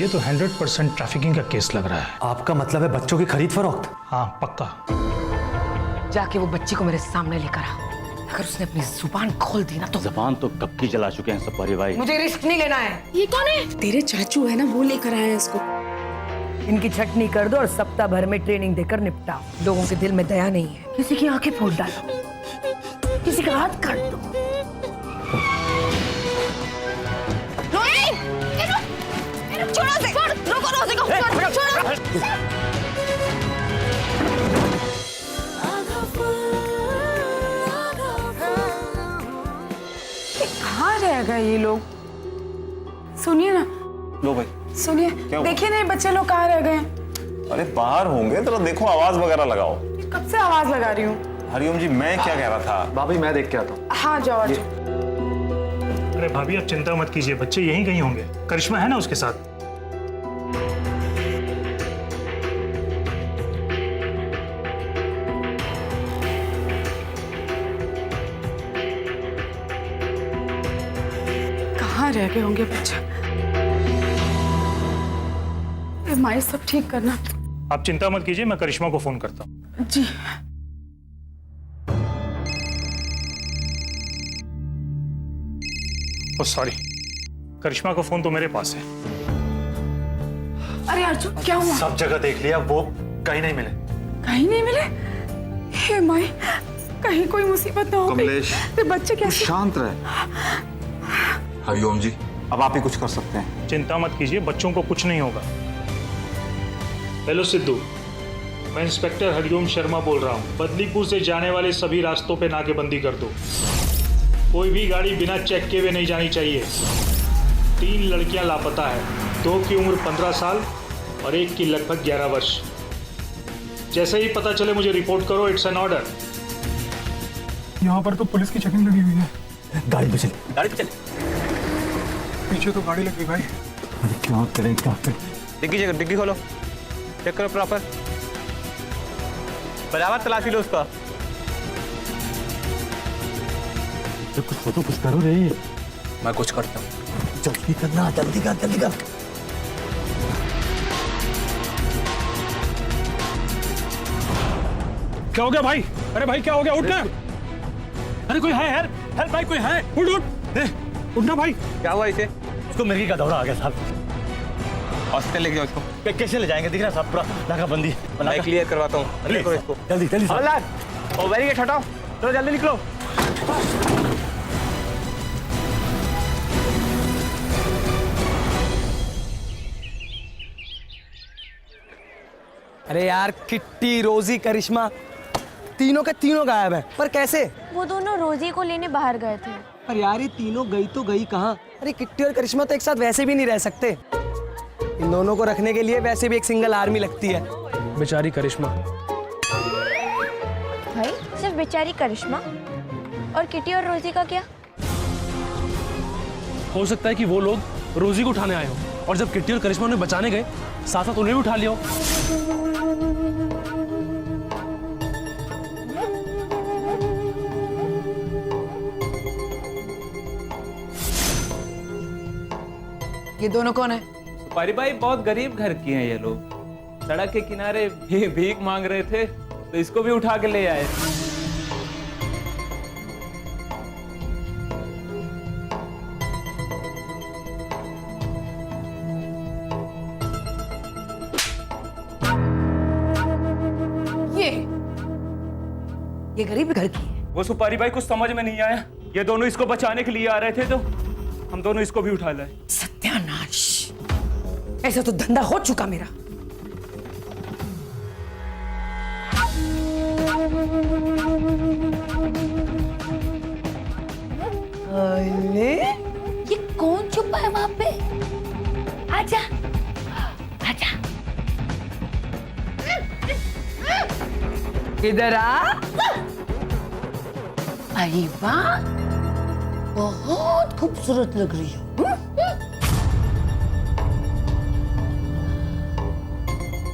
ये तो 100% ट्रैफिकिंग का केस लग रहा है। आपका मतलब है बच्चों की खरीद फरोख्त? हाँ पक्का। जाके वो बच्ची को मेरे सामने लेकर आ। अगर उसने अपनी जुबान खोल दी ना तो जुबान तो कब की जला चुके हैं सपारी भाई। मुझे रिस्क नहीं लेना है। ये कौन है? तेरे चाचू है ना, वो लेकर आया है इसको। इनकी छटनी कर दो और सप्ताह भर में ट्रेनिंग देकर निपटाओ। लोगों के दिल में दया नहीं है। किसी की आंखें फोड़ डालो, किसी का हाथ काट दो। कहाँ रह गए ये लोग? सुनिए ना, लो भाई। सुनिए, देखिए ना ये बच्चे लोग कहाँ रह गए? अरे बाहर होंगे, जरा देखो, आवाज वगैरह लगाओ। कब से आवाज लगा रही हूँ। हरिओम जी, मैं क्या कह रहा था? भाभी मैं देख के आता हूँ। हाँ जाओ। अरे भाभी आप चिंता मत कीजिए, बच्चे यहीं कहीं होंगे। करिश्मा है ना उसके साथ। कहाँ रह गए होंगे बच्चे? माई सब ठीक करना। आप चिंता मत कीजिए, मैं करिश्मा को फोन करता हूँ। जी। ओ सॉरी, करिश्मा का फोन तो मेरे पास है। अरे अर्जुन क्या हुआ? सब जगह देख लिया, वो कहीं नहीं मिले। कहीं नहीं मिले? हे माई, कहीं कोई मुसीबत ना हो गई। कमलेश, ये बच्चे कैसे? शांत रहे। हरिओम जी, अब आप ही कुछ कर सकते हैं। चिंता मत कीजिए, बच्चों को कुछ नहीं होगा। हेलो सिद्धू, मैं इंस्पेक्टर हरिओम शर्मा बोल रहा हूँ। बदलीपुर से जाने वाले सभी रास्तों पे नाकेबंदी कर दो। कोई भी गाड़ी बिना चेक किए हुए नहीं जानी चाहिए। 3 लड़कियां लापता है, 2 की उम्र 15 साल और 1 की लगभग 11 वर्ष। जैसे ही पता चले मुझे रिपोर्ट करो, इट्स एन ऑर्डर। यहाँ पर तो पुलिस की चेकिंग लगी हुई है। गाड़ी पे चले, गाड़ी पे चले। पीछे तो गाड़ी लगी भाई। अरे क्या करें, क्या करें? डिग्गी खोलो, चेक करो प्रॉपर, बराबर तलाशी लो उसका। तो कुछ करो रे। मैं कुछ करता हूँ। जल्दी करना, जल्दी कर, जल्दी कर। क्या हो गया भाई? अरे भाई क्या हो गया? उठना। अरे कोई है यार, हेल्प भाई, कोई है? उठ उठना भाई। क्या हुआ इसे? उसको मिर्गी का दौरा आ गया साहब। हॉस्पिटल लेके जाओ इसको। कैसे ले जाएंगे? दिख रहा साहब, पूरा नाकाबंदी। मैं क्लियर करवाता हूँ। करो इसको जल्दी जल्दी साहब। ओ बैरिकेड हटाओ, चलो जल्दी निकलो। अरे यार, किट्टी, रोजी, करिश्मा, तीनों के तीनों गायब हैं। पर कैसे? वो दोनों रोजी को लेने बाहर गए थे। पर यार ये तीनों गई तो गई कहाँ? अरे किट्टी और करिश्मा तो एक साथ वैसे भी नहीं रह सकते। इन दोनों को रखने के लिए वैसे भी एक सिंगल आर्मी लगती है। बेचारी करिश्मा। भाई सिर्फ बेचारी करिश्मा? और किटी और रोजी का क्या? हो सकता है कि वो लोग रोजी को उठाने आए हो और जब किट्टी और करिश्मा उन्हें बचाने गए, साथ साथ उन्हें भी उठा लिया हो। ये दोनों कौन है? सुपारी भाई, बहुत गरीब घर की हैं ये लोग। सड़क के किनारे भीख मांग रहे थे तो इसको भी उठा के ले आए। ये गरीब घर की है। वो सुपारी भाई कुछ समझ में नहीं आया, ये दोनों इसको बचाने के लिए आ रहे थे तो हम दोनों इसको भी उठा लाए। सत्यानाश, ऐसा तो धंधा हो चुका मेरा। अरे ये कौन छुपा है वहां पे? आजा आजा, इधर आ। अरे वाह, बहुत खूबसूरत लग रही हो।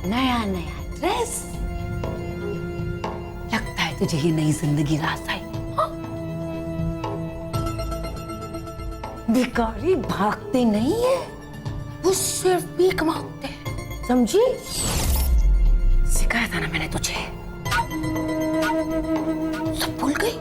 नया नया ड्रेस, लगता है तुझे ये नई जिंदगी रास आई। भिखारी भागते नहीं है, वो सिर्फ भीख मांगते हैं, समझी? सिखाया था ना मैंने तुझे, सब भूल गई।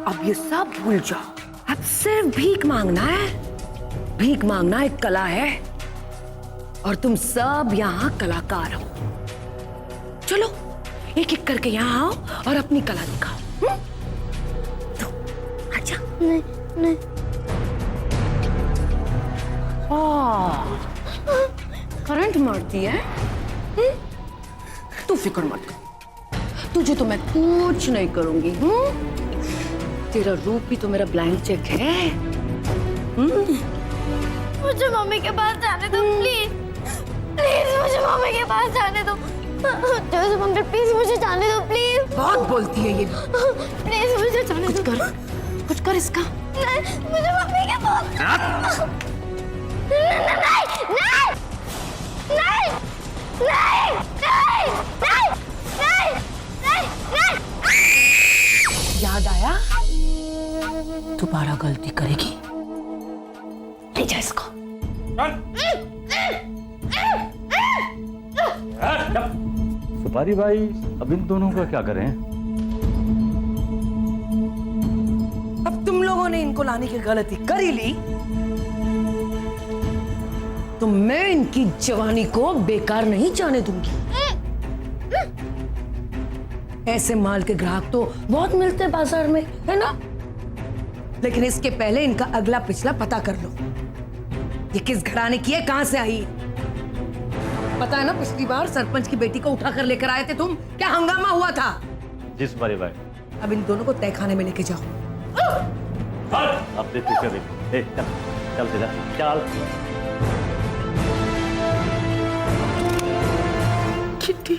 अब ये सब भूल जाओ, अब सिर्फ भीख मांगना है। भीख मांगना एक कला है और तुम सब यहाँ कलाकार हो। चलो एक एक करके यहाँ आओ और अपनी कला दिखाओ। तो अच्छा। नहीं नहीं। करंट मारती है। तू फिक्र मत कर, तुझे तो मैं कुछ नहीं करूंगी। तेरा रूप भी तो मेरा ब्लैंक चेक है। मुझे मम्मी के पास जाने दो प्लीज, प्लीज मुझे मम्मी के पास जाने दो। जोसेफ अंकल प्लीज मुझे जाने दो प्लीज। बहुत बोलती है ये। प्लीज मुझे जाने दो। कुछ कर इसका। नहीं मुझे मम्मी के पास। नहीं नहीं नहीं नहीं नहीं नहीं नहीं नहीं। याद आया? दोबारा गलती करेगी, ले जा इसको। सुपारी भाई, अब इन दोनों का क्या करें? अब तुम लोगों ने इनको लाने की गलती कर ही ली, तो मैं इनकी जवानी को बेकार नहीं जाने दूंगी। ऐसे माल के ग्राहक तो बहुत मिलते हैं बाजार में, है ना? लेकिन इसके पहले इनका अगला पिछला पता कर लो। ये किस घराने की है, कहां से आई है? पता है ना, पिछली बार सरपंच की बेटी को उठा कर लेकर आए थे तुम, क्या हंगामा हुआ था? जी सुपारी भाई। अब इन दोनों को तहखाने में लेके जाओ। अब देख पीछे देख। चल चल सीधा चल। किट्टी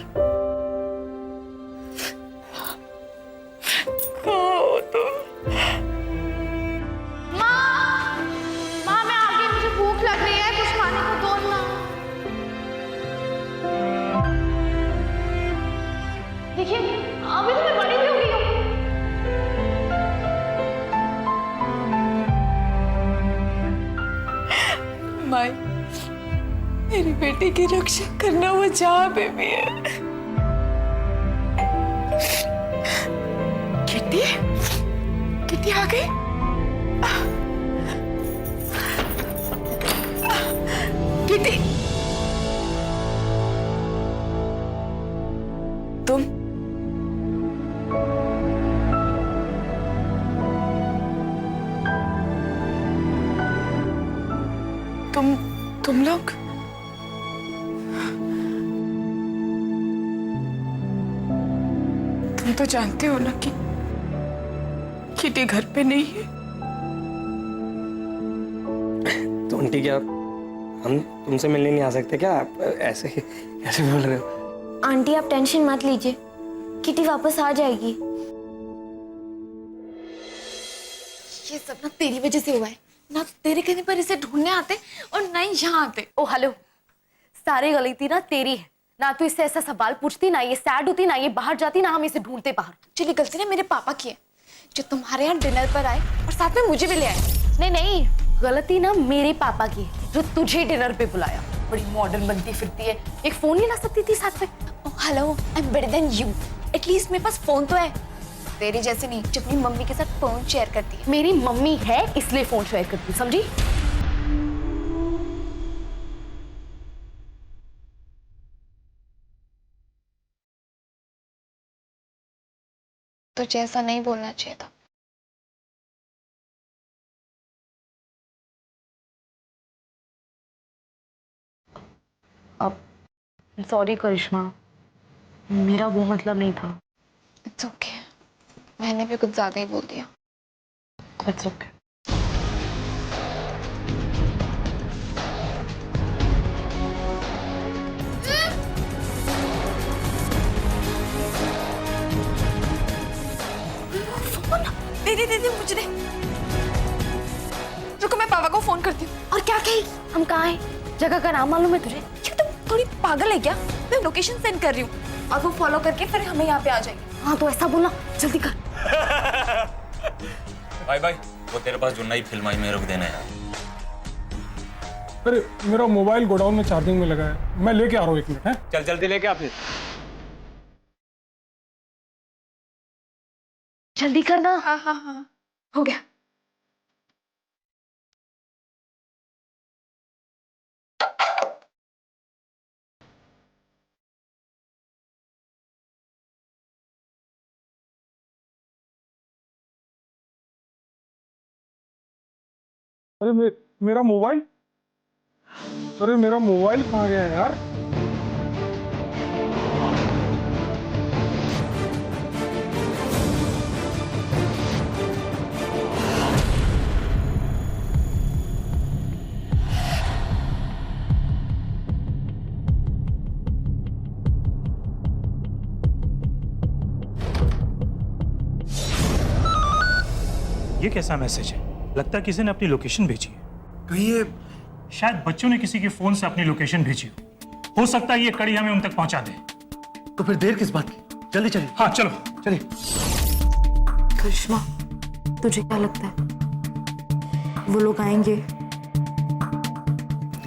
माँ मैं आ गई, मुझे भूख लग रही है, कुछ खाने को दो ना। देखिए अभी तो मैं बड़ी भी हो गई हूँ। माई, मेरी बेटी की रक्षा करना वो जहाँ पे भी है। किट्टी, किट्टी आ गई? किट्टी, तुम लोग तुम तो जानते हो ना कि किटी घर पे नहीं है। तो आंटी क्या हम तुमसे मिलने नहीं आ सकते क्या? आप ऐसे बोल रहे हो? आंटी आप टेंशन मत लीजिए, किटी वापस आ जाएगी। ये सब ना तेरी वजह से हुआ है ना, तेरे कहने पर इसे ढूंढने आते और ना ही यहाँ आते। ओ हेलो, सारी गलती ना तेरी है। ना तू इससे ऐसा सवाल पूछती, ना ये सैड होती, ना ये बाहर जाती, ना हम इसे ढूंढते बाहर। चलिए गलती ना मेरे पापा की है, जो तुम्हारे यहाँ डिनर पर आए और साथ में मुझे भी ले आए। नहीं नहीं, गलती ना मेरे पापा की है, जो तुझे डिनर पे बुलाया। बड़ी मॉडर्न बनती फिरती है, एक फोन नहीं ला सकती थी साथ में? Hello, I am better than you, at least मेरे पास फोन तो है। तेरे जैसे नहीं जो अपनी मम्मी के साथ फोन शेयर करती है। मेरी मम्मी है इसलिए फोन शेयर करती, समझी? तो जैसा नहीं बोलना चाहिए था। अब सॉरी करिश्मा, मेरा वो मतलब नहीं था। इट्स ओके, मैंने भी कुछ ज्यादा ही बोल दिया। It's okay. दे मुझे दे। रुको मैं पापा को फोन करती हूँ। और क्या कही? हम कहाँ हैं? जगह का नाम मालूम है तुझे? तुम थोड़ी पागल है क्या? मैं लोकेशन सेंड कर रही हूँ। और वो फॉलो करके फिर हमें यहाँ पे आ जाएगी। हाँ तो ऐसा बोलना, जल्दी कर। भाई भाई वो तेरे पास जो नई फिल्म आई में रुक देना यार। अरे मेरा मोबाइल गोडाउन में चार्जिंग में लगा है, मैं लेके आ रहा हूँ 1 मिनट है। चल जल्दी लेके आ फिर। जल्दी करना। हाँ हाँ हाँ हो गया। अरे मेरा मोबाइल, अरे मेरा मोबाइल कहाँ गया यार? ये कैसा मैसेज है? लगता है किसी ने अपनी लोकेशन भेजी है। कहीं ये शायद बच्चों ने किसी के फोन से अपनी लोकेशन भेजी हो सकता है ये कड़ी हमें उन तक पहुंचा दे। तो फिर देर किस बात की? जल्दी चलिए। हाँ चलो चलिए। करिश्मा, तुझे क्या लगता है वो लोग आएंगे?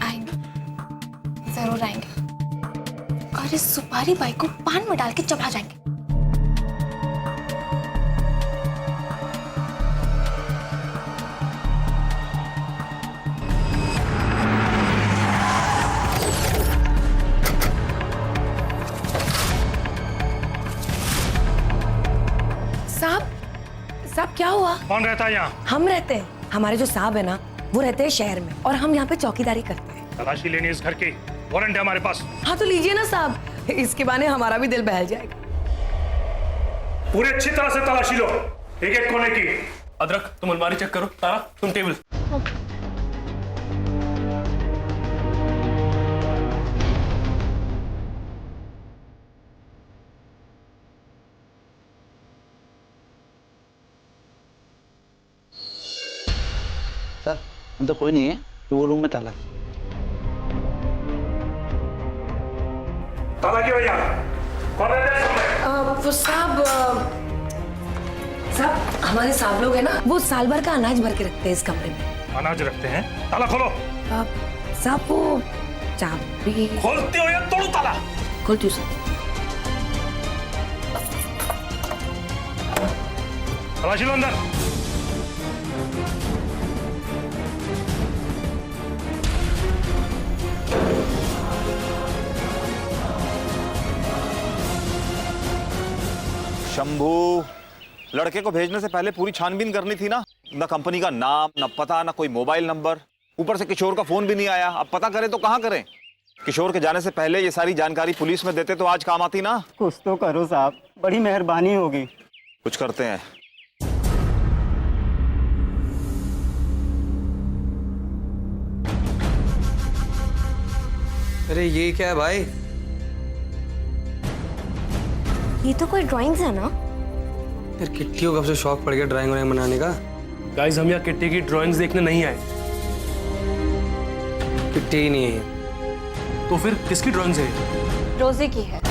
आएंगे, जरूर आएंगे और इस सुपारी बाई को पान में डाल के चबा जाएंगे। साहब क्या हुआ? कौन रहता है यहाँ? हम रहते हैं। हमारे जो साहब है ना वो रहते हैं शहर में और हम यहाँ पे चौकीदारी करते हैं। तलाशी लेनी इस घर की, वारंट है हमारे पास। हाँ तो लीजिए ना साहब, इसके बहाने हमारा भी दिल बहल जाएगा। पूरे अच्छी तरह से तलाशी लो, एक एक कोने की। अदरक तुम अलमारी चेक करो, तारा तुम टेबल। सर अंदर कोई नहीं है, तो वो रूम में ताला। ताला क्यों भैया? कौन रहता है इसमें? वो साहब हमारे साहब लोग हैं ना, वो साल भर का अनाज भर के रखते हैं इस कमरे में। अनाज रखते हैं? ताला खोलो। साहब वो चाबी खोलते हो या तोड़ो ताला? खोलती हूँ साहब। तलाशी लो अंदर। शंभू, लड़के को भेजने से पहले पूरी छानबीन करनी थी ना। न कंपनी का नाम, न पता, न कोई मोबाइल नंबर, ऊपर से किशोर का फोन भी नहीं आया। अब पता करें तो कहाँ करें? किशोर के जाने से पहले ये सारी जानकारी पुलिस में देते तो आज काम आती ना। कुछ तो करो साहब, बड़ी मेहरबानी होगी। कुछ करते हैं। अरे ये क्या है भाई? ये तो कोई ड्राइंग्स है ना? फिर किट्टी को कब से शौक पड़ गया ड्राइंग व्राइंग बनाने का? गाइस हम यहाँ किट्टी की ड्राइंग्स देखने नहीं आए। किट्टी ही नहीं है तो फिर किसकी ड्राइंग्स है? रोजी की है।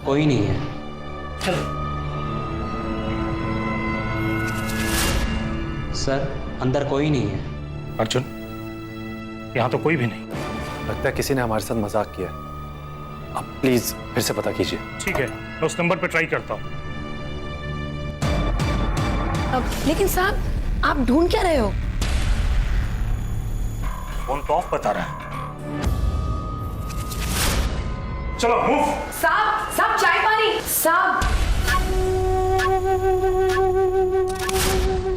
कोई नहीं है। चलो। सर अंदर कोई नहीं है। अर्जुन, यहाँ तो कोई भी नहीं। लगता है किसी ने हमारे साथ मजाक किया। आप प्लीज फिर से पता कीजिए। ठीक है, मैं उस नंबर पे ट्राई करता हूँ। लेकिन साहब आप ढूंढ क्या रहे हो? फोन तो ऑफ बता रहा है। चलो मूव। साहब चाय पानी। साहब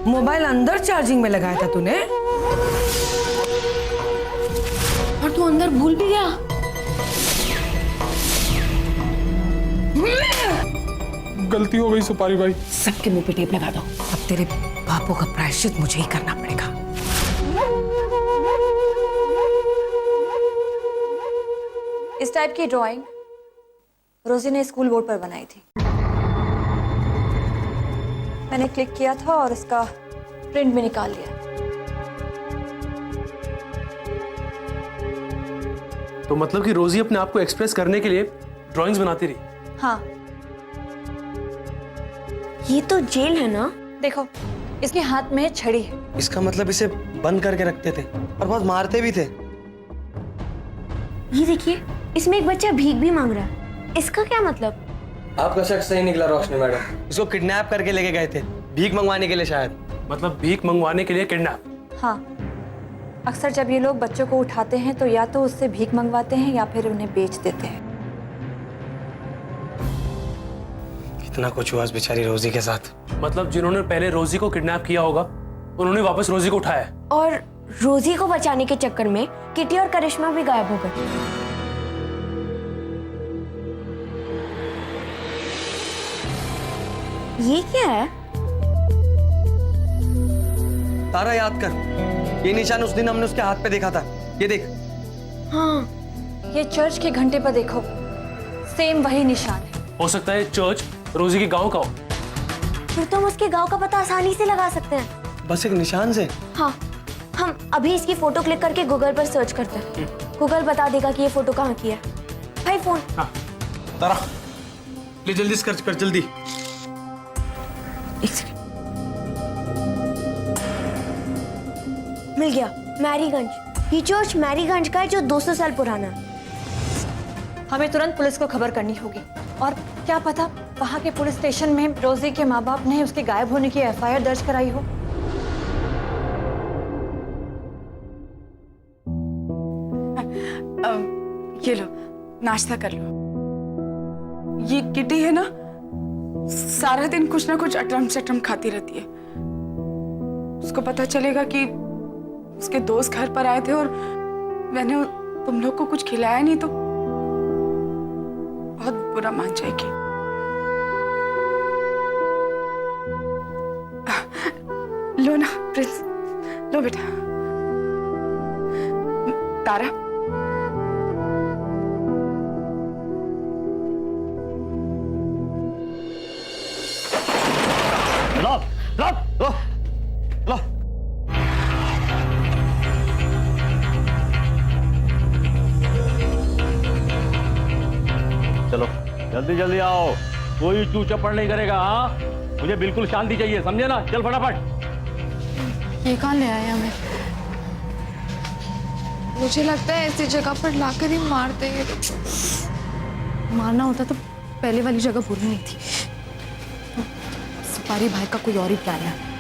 मोबाइल अंदर चार्जिंग में लगाया था तूने और तू अंदर भूल भी गया। गलती हो गई सुपारी भाई। सबके मुंह पे टेप लगा दो। अब तेरे पापों का प्रायश्चित मुझे ही करना पड़ेगा। इस इस टाइप की ड्राइंग रोजी ने स्कूल बोर्ड पर बनाई थी। मैंने क्लिक किया था और इसका प्रिंट भी निकाल लिया। तो मतलब कि रोजी अपने आप को एक्सप्रेस करने के लिए ड्राइंग्स बनाती रही? हाँ। ये तो जेल है ना? देखो, इसके हाथ में छड़ी है। इसका मतलब इसे बंद करके रखते थे और बहुत मारते भी थे। ये देखिए, इसमें एक बच्चा भीख भी मांग रहा है। इसका क्या मतलब? आपका शक सही निकला रोशनी मैडम। इसको किडनैप करके लेके गए थे, भीख मंगवाने के लिए शायद। मतलब भीख मंगवाने के लिए किडनैप? हाँ, अक्सर जब ये लोग बच्चों को उठाते हैं तो या तो उससे भीख मंगवाते हैं या फिर उन्हें बेच देते हैं। कितना कुछ हुआ इस बेचारी रोजी के साथ। मतलब जिन्होंने पहले रोजी को किडनैप किया होगा उन्होंने वापस रोजी को उठाया। और रोजी को बचाने के चक्कर में किटी और करिश्मा भी गायब हो गए। ये क्या है? तारा, याद कर, ये निशान उस दिन हमने उसके हाथ पे देखा था। ये देख। हाँ, ये चर्च के घंटे पर देखो, सेम वही निशान है। हो सकता है चर्च रोजी के गांव का हो। फिर तो हम उसके गांव का पता आसानी से लगा सकते हैं। बस एक निशान से? हाँ, हम अभी इसकी फोटो क्लिक करके गूगल पर सर्च करते हैं। गूगल बता देगा कि ये फोटो कहाँ की है। भाई फोन। हाँ। तारा, ले जल्दी सर्च कर, जल्दी। एक सेकंड। मिल गया, मैरीगंज। ये चर्च मैरीगंज का है जो 200 साल पुराना है। हमें तुरंत पुलिस को खबर करनी होगी और क्या पता वहाँ के पुलिस स्टेशन में रोजी के माँ बाप ने उसके गायब होने की एफआईआर दर्ज कराई हो। ये लो, नाश्ता कर लो। ये किटी है ना, सारा दिन कुछ ना कुछ अटरम सटरम खाती रहती है। उसको पता चलेगा कि उसके दोस्त घर पर आए थे और मैंने तुम लोग को कुछ खिलाया नहीं तो बहुत बुरा मान जाएगी। लो ना प्रिंस, लो बेटा। तारा, चलो जल्दी जल्दी आओ, कोई चूचपड़ नहीं करेगा। हाँ, मुझे बिल्कुल शांति चाहिए, समझे ना? चल फटाफट। ये कहाँ ले आए हमें? मुझे लगता है ऐसी जगह पर लाकर ही मार देंगे। मारना होता तो पहले वाली जगह भूलनी नहीं थी। सुपारी भाई का कोई और ही प्लान है।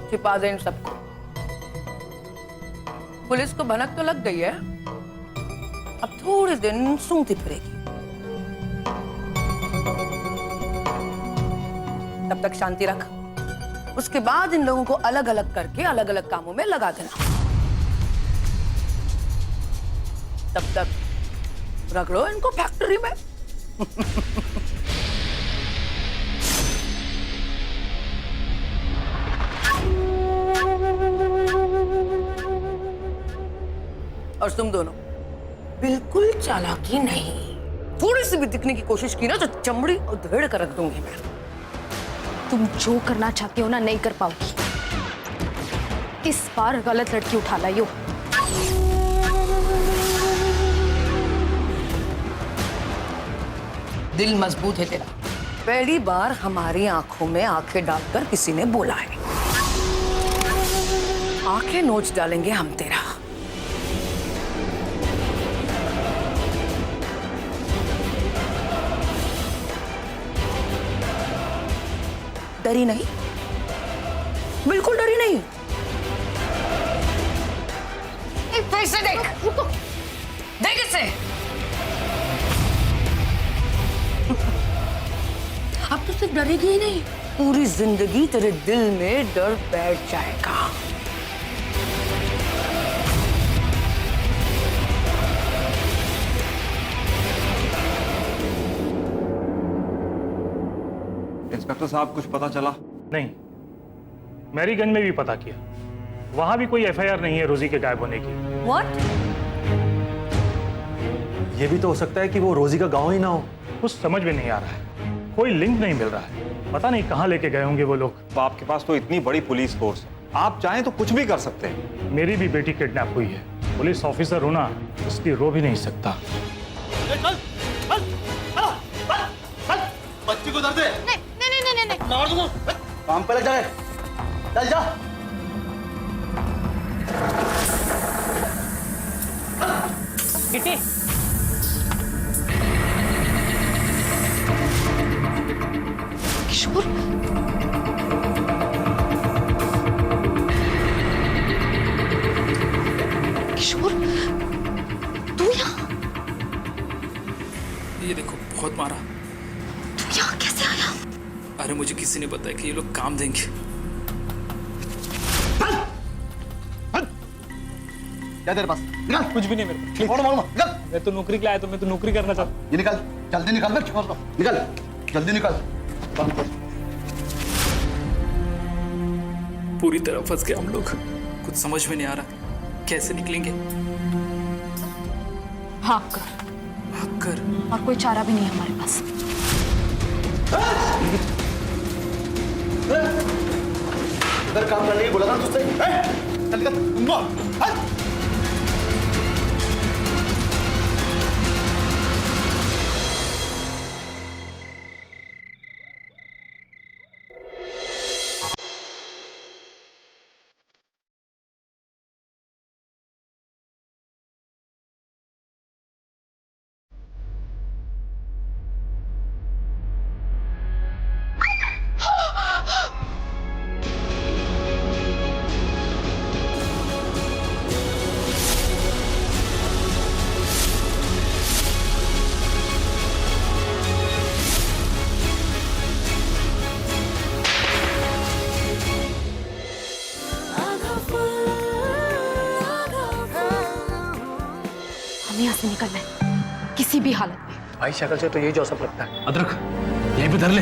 छिपा दे इन सबको। पुलिस को भनक तो लग गई है, अब थोड़े दिन सूंघती फिरेगी। तब तक शांति रख, उसके बाद इन लोगों को अलग अलग करके अलग अलग कामों में लगा देना। तब तक रख लो इनको फैक्ट्री में। और तुम दोनों बिल्कुल चालाकी नहीं, थोड़ी सी भी दिखने की कोशिश की ना तो चमड़ी उधेड़ कर रख दूंगी मैं। तुम जो करना चाहती हो ना नहीं कर पाओगी। इस बार गलत लड़की उठा लाई हो। दिल मजबूत है तेरा। पहली बार हमारी आंखों में आंखें डालकर किसी ने बोला है, आंखें नोच डालेंगे हम तेरा। डरी नहीं, बिल्कुल डरी नहीं। फिर से देख, देख इसे। अब तो सिर्फ डरेगी ही नहीं, पूरी जिंदगी तेरे दिल में डर बैठ जाएगा। इंस्पेक्टर साहब कुछ पता चला? नहीं, मैरीगंज में भी पता किया, वहां भी कोई एफआईआर नहीं है रोजी के गायब होने की। व्हाट? ये भी तो हो सकता है कि वो रोजी का गांव ही ना हो। कुछ समझ में नहीं आ रहा है, कोई लिंक नहीं मिल रहा है, पता नहीं कहां लेके गए होंगे वो लोग। तो आपके पास तो इतनी बड़ी पुलिस फोर्स है, आप चाहें तो कुछ भी कर सकते हैं। मेरी भी बेटी किडनैप हुई है, पुलिस ऑफिसर हूं ना, इसलिए रो भी नहीं सकता। बच्ची को दर्द है। नहीं। मार दूंगा। काम पे लग जाए। चल जा। किटी, किशोर, किशोर, तू यहाँ? ये देखो, बहुत मारा। तू यहाँ कैसे आया? अरे मुझे किसी ने बताया कि ये लोग काम देंगे। क्या तेरे पास? निकल। कुछ भी नहीं मेरे पास। निकल। मैं तो नौकरी के लिए आया, तो मैं तो नौकरी करना चाहता हूँ। ये निकल, जल्दी निकल। निकल, जल्दी निकल। पूरी तरह फंस गए हम लोग, कुछ समझ में नहीं आ रहा कैसे निकलेंगे। भाग कर, और कोई चारा भी नहीं है हमारे पास। इधर काम करने की बोला था तुझसे। चल निकल। हमें यहाँ से निकलना है किसी भी हालत में। भाई शक्ल से तो यही जोसेफ लगता है। अदरक यहीं पे धर ले।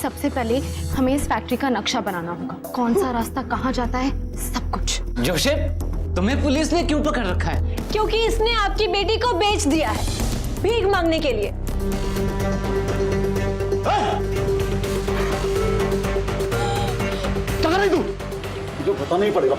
सबसे पहले हमें इस फैक्ट्री का नक्शा बनाना होगा, कौन सा रास्ता कहाँ जाता है, सब कुछ। जोसेफ, तुम्हें पुलिस ने क्यों पकड़ रखा है? क्योंकि इसने आपकी बेटी को बेच दिया है, भीख मांगने के लिए। क्या कर रही तू? मुझे बताना ही पड़ेगा।